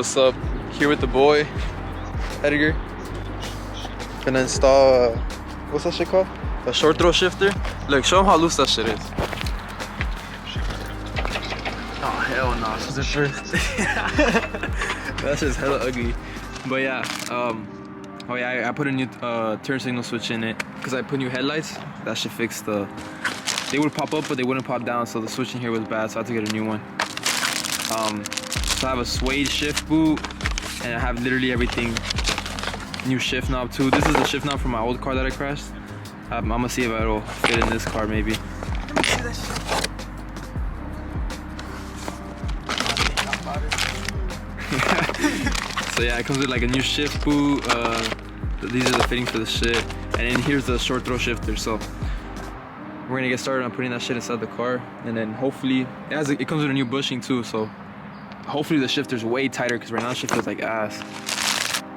what's up? Here with the boy, Edgar. Gonna install, what's that shit called? A short throw shifter. Look, show him how loose that shit is. Oh, hell no. This is the first. That shit's hella ugly. But yeah, oh yeah, I put a new turn signal switch in it because I put new headlights. That should fix the, they would pop up but they wouldn't pop down, so the switch in here was bad, so I had to get a new one. So I have a suede shift boot and I have literally everything. New shift knob too. This is the shift knob from my old car that I crashed. I'm gonna see if it'll fit in this car maybe. Let me see that shit. So yeah, it comes with like a new shift boot. These are the fittings for the shit, and then here's the short throw shifter. So we're gonna get started on putting that shit inside the car, and then hopefully it comes with a new bushing too. So hopefully the shifter's way tighter because right now the shifter's like ass.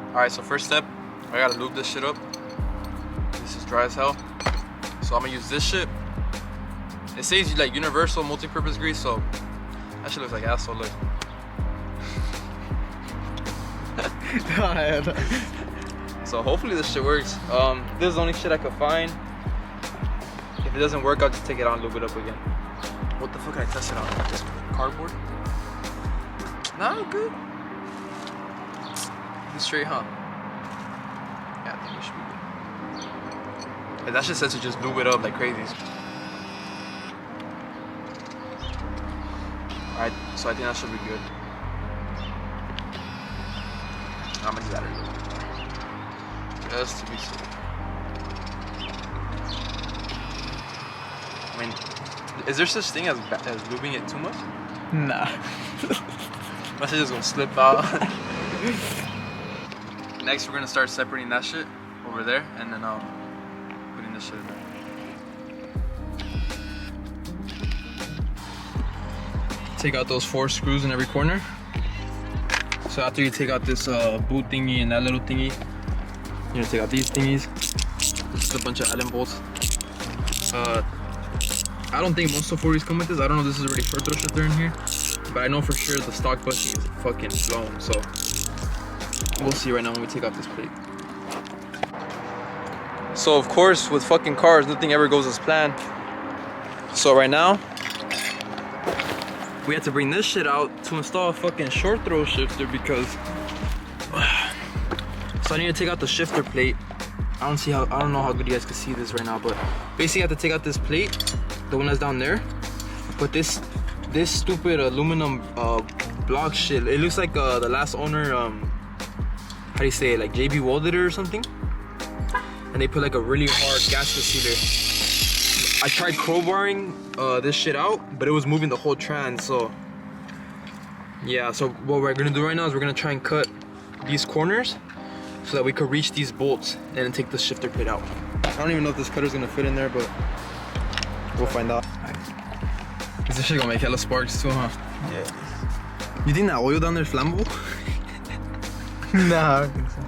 All right, so first step, I gotta lube this shit up. This is dry as hell, so I'm gonna use this shit. It says like universal multi-purpose grease, so that shit looks like asshole. Look. So hopefully this shit works. This is the only shit I could find. If it doesn't work, I'll just take it out and lube it up again. What the fuck did I test it on? Just cardboard? Nah, good. This straight, huh? Yeah, I think we should be good. That shit says to just lube it up like crazy. Alright, so I think that should be good. I'm gonna do that again. Just to be safe. I mean, is there such thing as lubing it too much? Nah. My shit just gonna slip out. Next, we're gonna start separating that shit over there, and then putting this shit in there. Take out those 4 screws in every corner. So after you take out this boot thingy and that little thingy, you're gonna take out these thingies. This is a bunch of Allen bolts. I don't think most of 40s come with this. I don't know if this is already short throw shifter in here, but I know for sure the stock bushing is fucking blown. So we'll see right now when we take off this plate. So of course, with fucking cars, nothing ever goes as planned. So right now, we had to bring this shit out to install a fucking short throw shifter because so I need to take out the shifter plate. I don't know how good you guys can see this right now, but basically I have to take out this plate, the one that's down there. But this stupid aluminum block shit, it looks like the last owner, how do you say it, like JB welded it or something, and they put like a really hard gasket sealer. I tried crowbarring this shit out, but it was moving the whole trans. So yeah, so what we're gonna do right now is we're gonna try and cut these corners so that we could reach these bolts and then take the shifter plate out. I don't even know if this cutter's gonna fit in there, but we'll find out. Is this shit gonna make hella sparks too, huh? Yeah. You think that oil down there is flammable? Nah, I don't think so.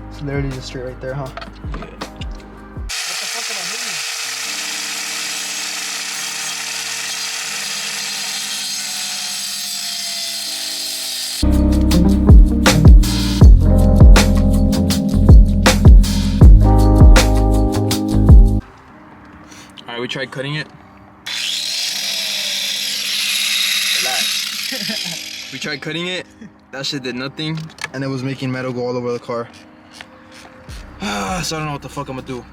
It's literally just straight right there, huh? Yeah. What the fuck am I hitting? Alright, we tried cutting it. Relax. We tried cutting it. That shit did nothing. And it was making metal go all over the car. So I don't know what the fuck I'm gonna do.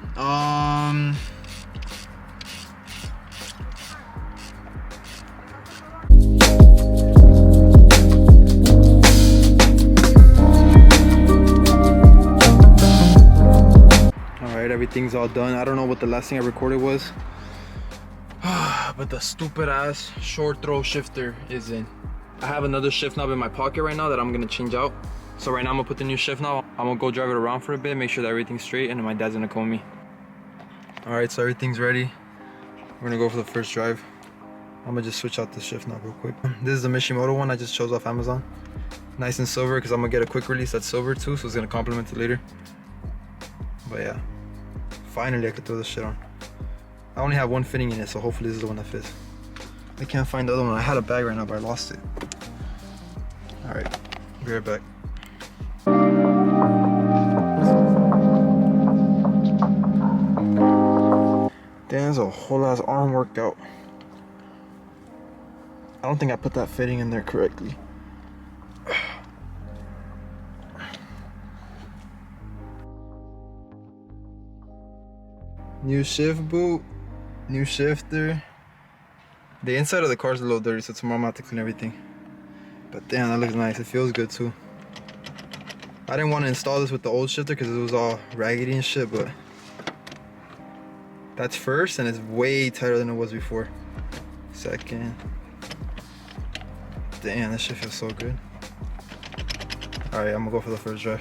Alright, everything's all done. I don't know what the last thing I recorded was. But the stupid ass short throw shifter is in. I have another shift knob in my pocket right now that I'm gonna change out. So right now I'm gonna put the new shift knob. I'm gonna go drive it around for a bit, make sure that everything's straight, and then my dad's gonna call me. All right, so everything's ready. We're gonna go for the first drive. I'm gonna just switch out the shift knob real quick. This is the Mishimoto one I just chose off Amazon. Nice and silver, because I'm gonna get a quick release that's silver too, so it's gonna complement it later. But yeah, finally I could throw this shit on. I only have one fitting in it, so hopefully this is the one that fits. I can't find the other one. I had a bag right now, but I lost it. All right, be right back. Damn, there's a whole ass arm worked out. I don't think I put that fitting in there correctly. New shift boot, new shifter. The inside of the car is a little dirty, so tomorrow I'm gonna have to clean everything. But damn, that looks nice. It feels good too. I didn't want to install this with the old shifter because it was all raggedy and shit, but that's first, and it's way tighter than it was before. Second. Damn, this shit feels so good. All right, I'm gonna go for the first drive.